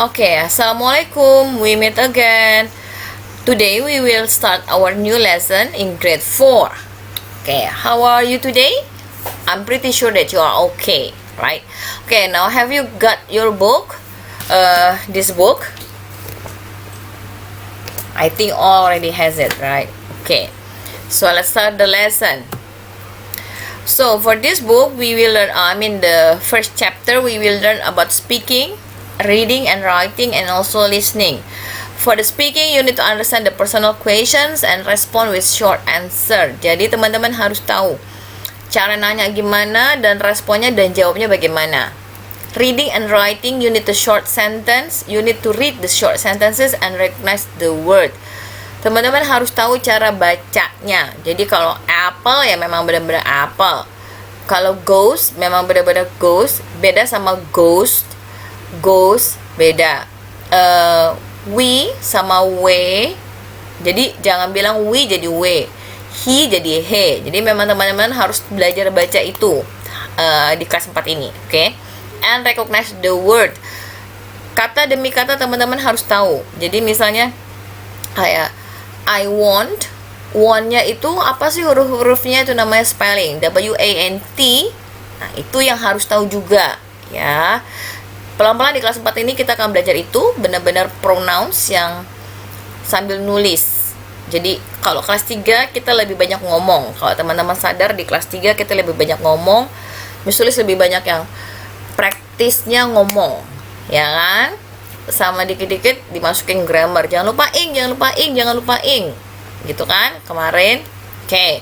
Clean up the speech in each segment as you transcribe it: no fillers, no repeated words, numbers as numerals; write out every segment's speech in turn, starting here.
Okay, Assalamualaikum. We meet again. Today we will start our new lesson in grade 4. Okay, how are you today? I'm pretty sure that you are okay, right? Okay, now have you got your book? This book? I think all already has it, right? Okay, so let's start the lesson. So for this book, we will learn, the first chapter, we will learn about speaking, reading and writing, and also listening. For the speaking, you need to understand the personal questions and respond with short answer. Jadi teman-teman harus tahu cara nanya gimana dan responnya dan jawabnya bagaimana. Reading and writing, you need the short sentence. You need to read the short sentences and recognize the word. Teman-teman harus tahu cara bacanya. Jadi kalau apple ya memang benar-benar apple. Kalau ghost memang benar-benar ghost. Beda sama ghost. Ghost beda. We sama we. Jadi jangan bilang we jadi we. He jadi he. Jadi memang teman-teman harus belajar baca itu di kelas 4 ini, oke? Okay? And recognize the word. Kata demi kata teman-teman harus tahu. Jadi misalnya kayak I want, want-nya itu apa sih huruf-hurufnya, itu namanya spelling, W-A-N-T. Nah, itu yang harus tahu juga, ya. Pelan-pelan di kelas 4 ini kita akan belajar itu benar-benar pronouns yang sambil nulis. Jadi kalau kelas 3 kita lebih banyak ngomong. Kalau teman-teman sadar di kelas 3 kita lebih banyak ngomong, tulis lebih banyak yang praktisnya ngomong, ya kan? Sama dikit-dikit dimasukin grammar. Jangan lupa ing, jangan lupa ing. Gitu kan? Kemarin. Okay.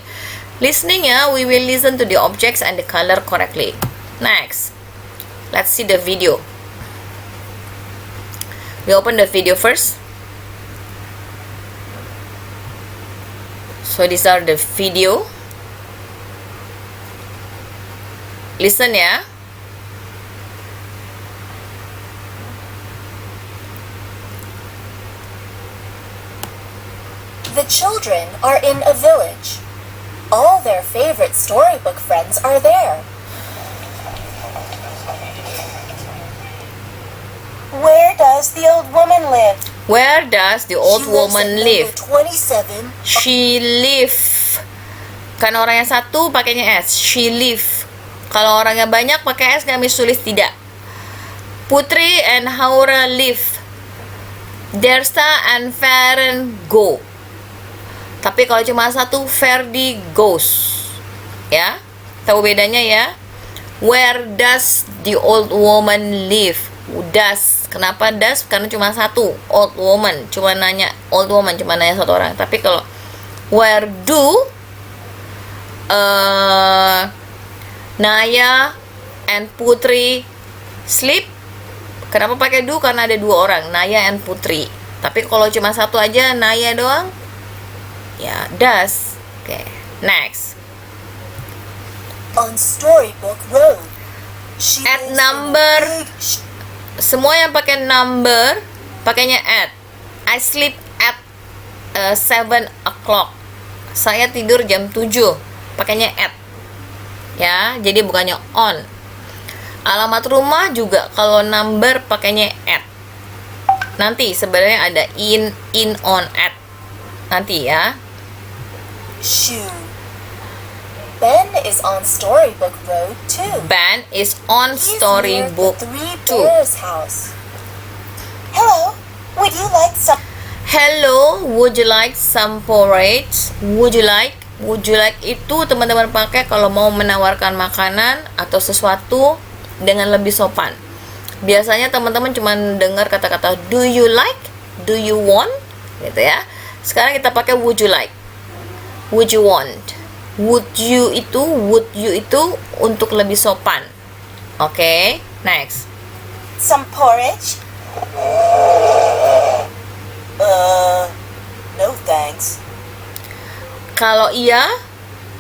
Listening ya, we will listen to the objects and the color correctly. Next. Let's see the video. We open the video first. So these are the video. Listen ya. The children are in a village. All their favorite storybook friends are there. Where does the old woman live? Where does the old woman live? 27. She live. Kan orangnya satu pakainya S. She live. Kalau orangnya banyak pakai S, kami tulis tidak. Putri and Haura live. Dersa and Feren go. Tapi kalau cuma satu, Ferdi goes. Ya, tahu bedanya ya? Where does the old woman live? Does. Kenapa does? Karena cuma satu, old woman. Cuma nanya old woman, cuma nanya satu orang. Tapi kalau where do Naya and Putri sleep? Kenapa pakai do? Karena ada dua orang, Naya and Putri. Tapi kalau cuma satu aja, Naya doang, ya does. Oke, next. On Storybook Road. At number. Semua yang pakai number pakainya at. I sleep at 7 o'clock. Saya tidur jam 7. Pakainya at. Ya, jadi bukannya on. Alamat rumah juga kalau number pakainya at. Nanti sebenarnya ada in, on, at. Nanti ya. Shoe. Ben is on Storybook Road 2. Ben is on Storybook 2. House. Hello, would you like some? Hello, would you like some porridge? Would you like itu teman-teman pakai kalau mau menawarkan makanan atau sesuatu dengan lebih sopan. Biasanya teman-teman cuma dengar kata-kata do you like, do you want, gitu ya. Sekarang kita pakai would you like, would you want. Would you itu untuk lebih sopan. Oke, next. Some porridge? No thanks. Kalau iya,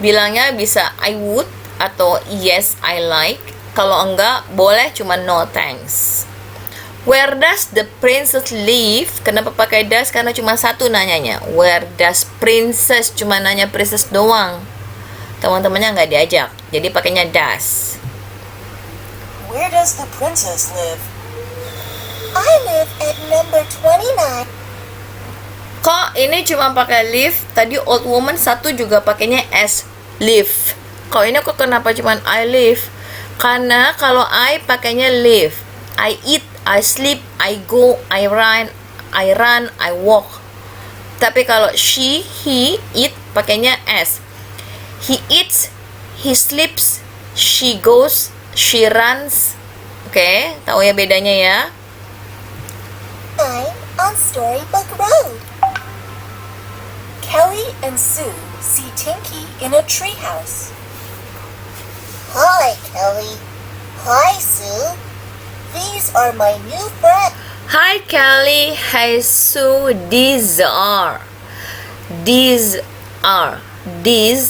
bilangnya bisa I would atau yes I like. Kalau enggak, boleh cuma no thanks. Where does the princess live? Kenapa pakai does? Karena cuma satu nanyanya. Where does princess? Cuma nanya princess doang. Teman-temannya nggak diajak. Jadi pakainya does. Where does the princess live? I live at number 29. Kok ini cuma pakai live? Tadi old woman satu juga pakainya as live. Kok ini kok kenapa cuma I live? Karena kalau I pakainya live. I eat, I sleep, I go, I run, I walk. Tapi kalau she, he, it pakainya as. He eats, he sleeps, she goes, she runs. Oke, tahu ya bedanya ya? I'm on Storybook Road. Kelly and Sue see Tinky in a treehouse. Hi, Kelly. Hi, Sue. These are my new friends. Hi Kelly, hi Sue, these are. These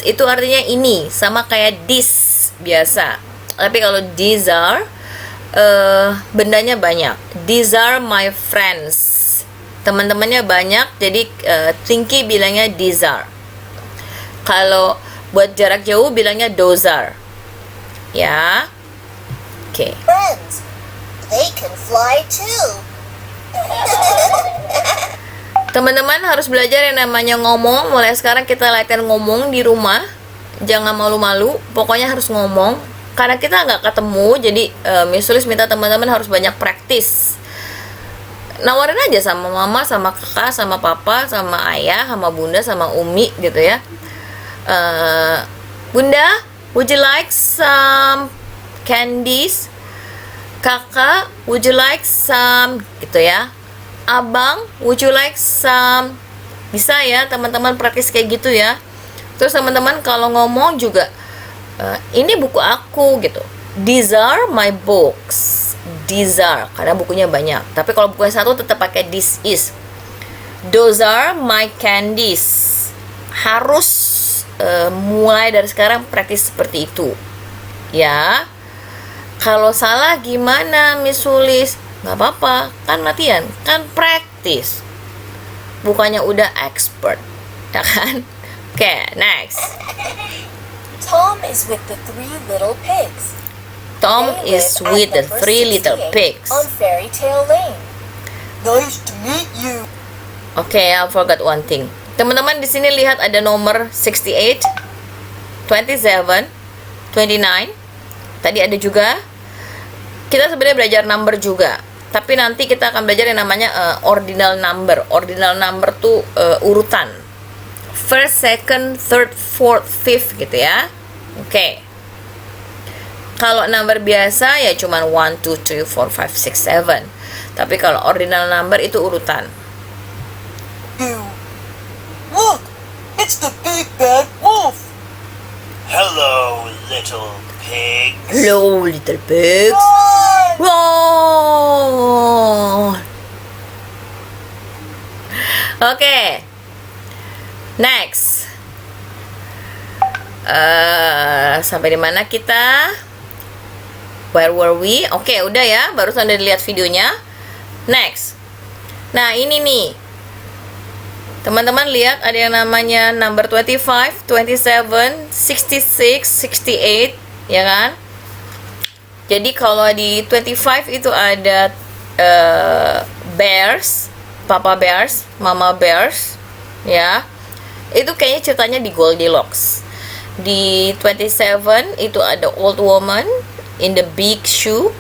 itu artinya ini, sama kayak this biasa. Tapi kalau these are, bendanya banyak. These are my friends. Teman-temannya banyak, jadi Tinky bilangnya these are. Kalau buat jarak jauh bilangnya those are. Ya, oke. Friends. They can fly too. Teman-teman harus belajar yang namanya ngomong. Mulai sekarang kita latihan ngomong di rumah. Jangan malu-malu, pokoknya harus ngomong. Karena kita nggak ketemu, jadi Miss Sulis minta teman-teman harus banyak praktis. Nawarin aja sama mama, sama kakak, sama papa, sama ayah, sama bunda, sama umi gitu ya. Bunda, would you like some candies? Kakak, would you like some? Gitu ya. Abang, would you like some? Bisa ya teman-teman praktis kayak gitu ya. Terus teman-teman kalau ngomong juga, ini buku aku gitu. These are my books. These are, karena bukunya banyak. Tapi kalau bukunya satu tetap pakai this is. Those are my candies. Harus mulai dari sekarang praktis seperti itu. Ya. Kalau salah gimana Miss Sulis? Gak apa-apa, kan latihan, kan praktis. Bukannya udah expert, ya kan? Oke, next. Tom is with the three little pigs. Tom They is live with at the number 3 little 68 pigs. on Fairy Tale Lane. Nice to meet you. Oke, I forgot one thing. Teman-teman di sini lihat ada nomor 68, 27, 29. Tadi ada juga. Kita sebenarnya belajar number juga. Tapi nanti kita akan belajar yang namanya ordinal number. Ordinal number tuh urutan. First, second, third, fourth, fifth gitu ya. Oke. Kalau number biasa ya cuman 1, 2, 3, 4, 5, 6, 7. Tapi kalau ordinal number itu urutan. Look, it's the big bad wolf. Hello, little pig. Hello, little pigs. Run! Roar. Oke. Next. Sampai di mana kita? Where were we? Oke, udah ya. Barusan udah dilihat videonya. Next. Nah, ini nih. Teman-teman lihat ada yang namanya number 25, 27, 66, 68, ya kan? Jadi kalau di 25 itu ada bears, papa bears, mama bears, ya. Itu kayaknya ceritanya di Goldilocks. Di 27 itu ada old woman in the big shoe.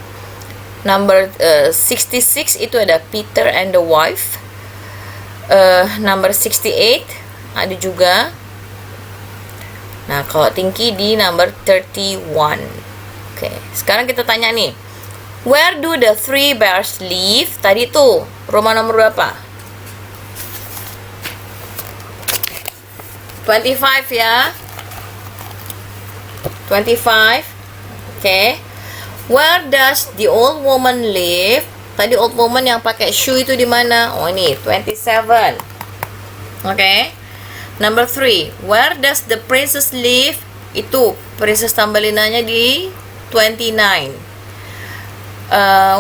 Number 66 itu ada Peter and the wife. Number 68 ada juga. Nah, kalau Tinky di number 31. Oke, sekarang kita tanya nih. Where do the 3 bears live? Tadi tuh, rumah nomor berapa? 25 ya. 25. Oke. Where does the old woman live? Tadi old woman yang pakai shoe itu di mana? Oh, ini 27. Oke. Number 3. Where does the princess live? Itu Princess Thumbelina-nya di 29.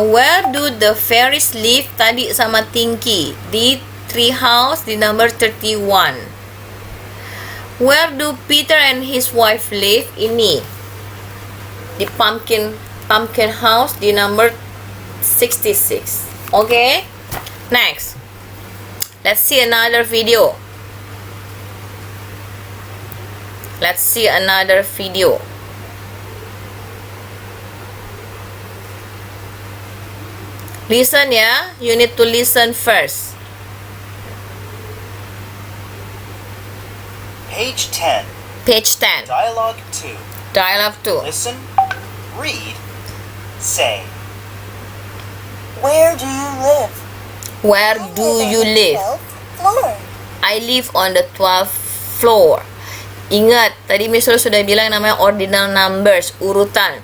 Where do the fairies live? Tadi sama Tinky di tree house di number 31. Where do Peter and his wife live? Ini di pumpkin house di number 66. Okay, next let's see another video. Listen ya, you need to listen first. Page 10. Page 10. Dialogue 2. Dialogue 2. Listen, read, say. Where do you live? Where do you live? 12th floor. I live on the 12th floor. Ingat, tadi Miss Rose sudah bilang namanya ordinal numbers, urutan.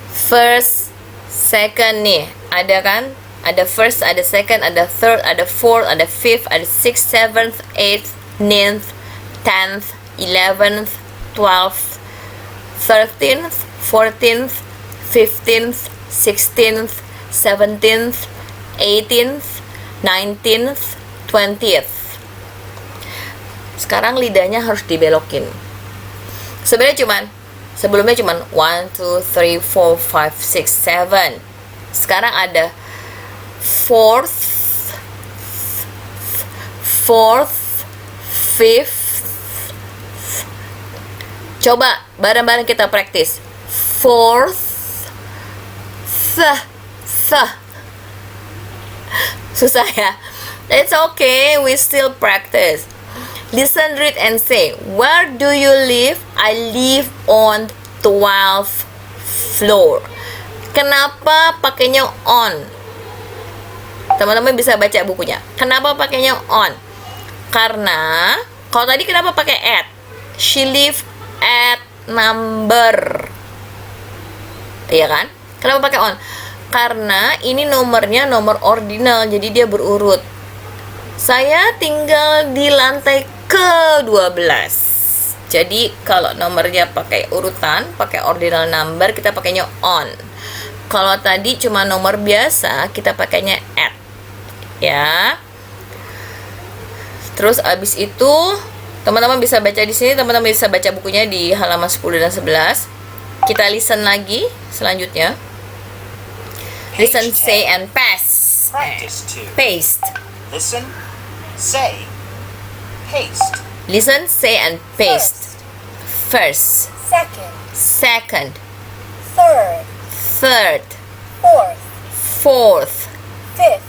First, second nih, ada kan? Ada first, ada second, ada third, ada fourth, ada fifth, ada sixth, seventh, eighth, ninth, 10th, 11th, 12th, 13th, 14th, 15th, 16th, 17th, 18th, 19th, 20th. Sekarang lidahnya harus dibelokin. Sebelumnya cuman 1, 2, 3, 4, 5, 6, 7. Sekarang ada fourth, fifth. Coba bareng-bareng kita praktis. Fourth, susah ya. It's okay, we still practice. Listen, read, and say. Where do you live? I live on 12th floor. Kenapa pakainya on? Teman-teman bisa baca bukunya. Kenapa pakainya on? Karena kalau tadi kenapa pakai at? She live at number. Iya kan? Kenapa pakai on? Karena ini nomornya nomor ordinal, jadi dia berurut. Saya tinggal di lantai ke-12. Jadi kalau nomornya pakai urutan, pakai ordinal number, kita pakainya on. Kalau tadi cuma nomor biasa, kita pakainya at. Ya. Terus abis itu teman-teman bisa baca di sini, teman-teman bisa baca bukunya di halaman 10 dan 11. Kita listen lagi selanjutnya. Listen, say, and pass. Practice 2. Paste. Listen, say, paste. Listen, say, and paste. First, Second. second, Third. third, Fourth. fourth, Fifth.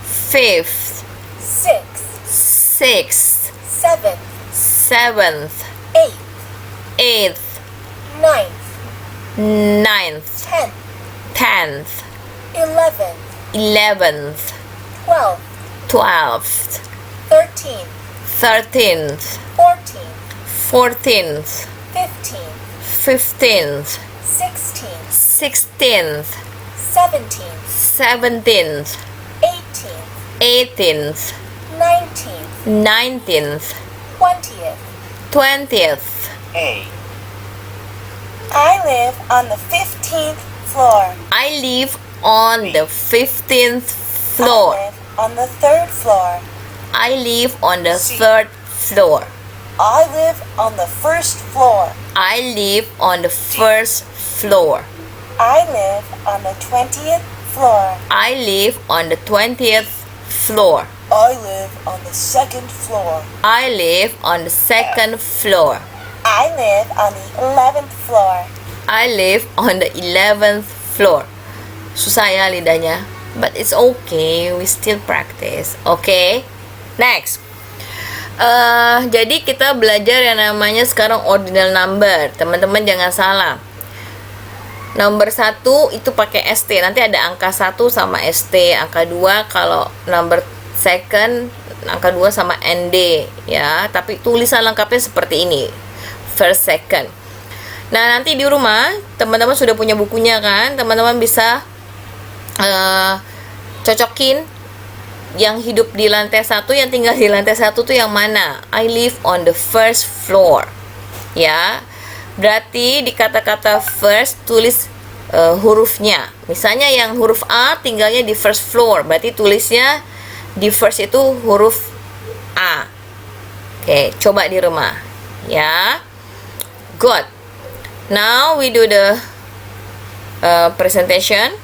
fifth, Sixth. sixth, Seventh. seventh, Eighth. eighth, Ninth. ninth, 10th. 10th, 11th. 11th, 12th. 12th, 13th. 13th, 14th. 14th, 15th. 15th, 16th. 16th, 17th. 17th, 18th. 18th, 19th. 19th, 20th. 20th. A. I live on the 15th floor. I live on the 15th floor. I live on the 3rd floor. I live on the C. 3rd floor. I live on the 1st floor. I live on the 1st floor. I live on the 20th floor. I live on the 20th floor. I live on the 2nd floor. I live on the 2nd floor. I live on the 11th floor. I live on the 11th floor. Susah ya lidahnya, but it's okay, we still practice. Okay, next. Jadi kita belajar yang namanya sekarang ordinal number. Teman-teman jangan salah. Nomor 1 itu pakai ST. Nanti ada angka 1 sama ST, angka 2 kalau number second, angka 2 sama ND ya. Tapi tulisan lengkapnya seperti ini. First, second. Nah, nanti di rumah teman-teman sudah punya bukunya kan? Teman-teman bisa cocokin yang hidup di lantai 1, yang tinggal di lantai 1 tuh yang mana? I live on the 1st floor. Ya. Berarti di kata-kata first tulis hurufnya. Misalnya yang huruf A tinggalnya di first floor, berarti tulisnya di first itu huruf A. Oke, coba di rumah. Ya. Good. Now we do the presentation.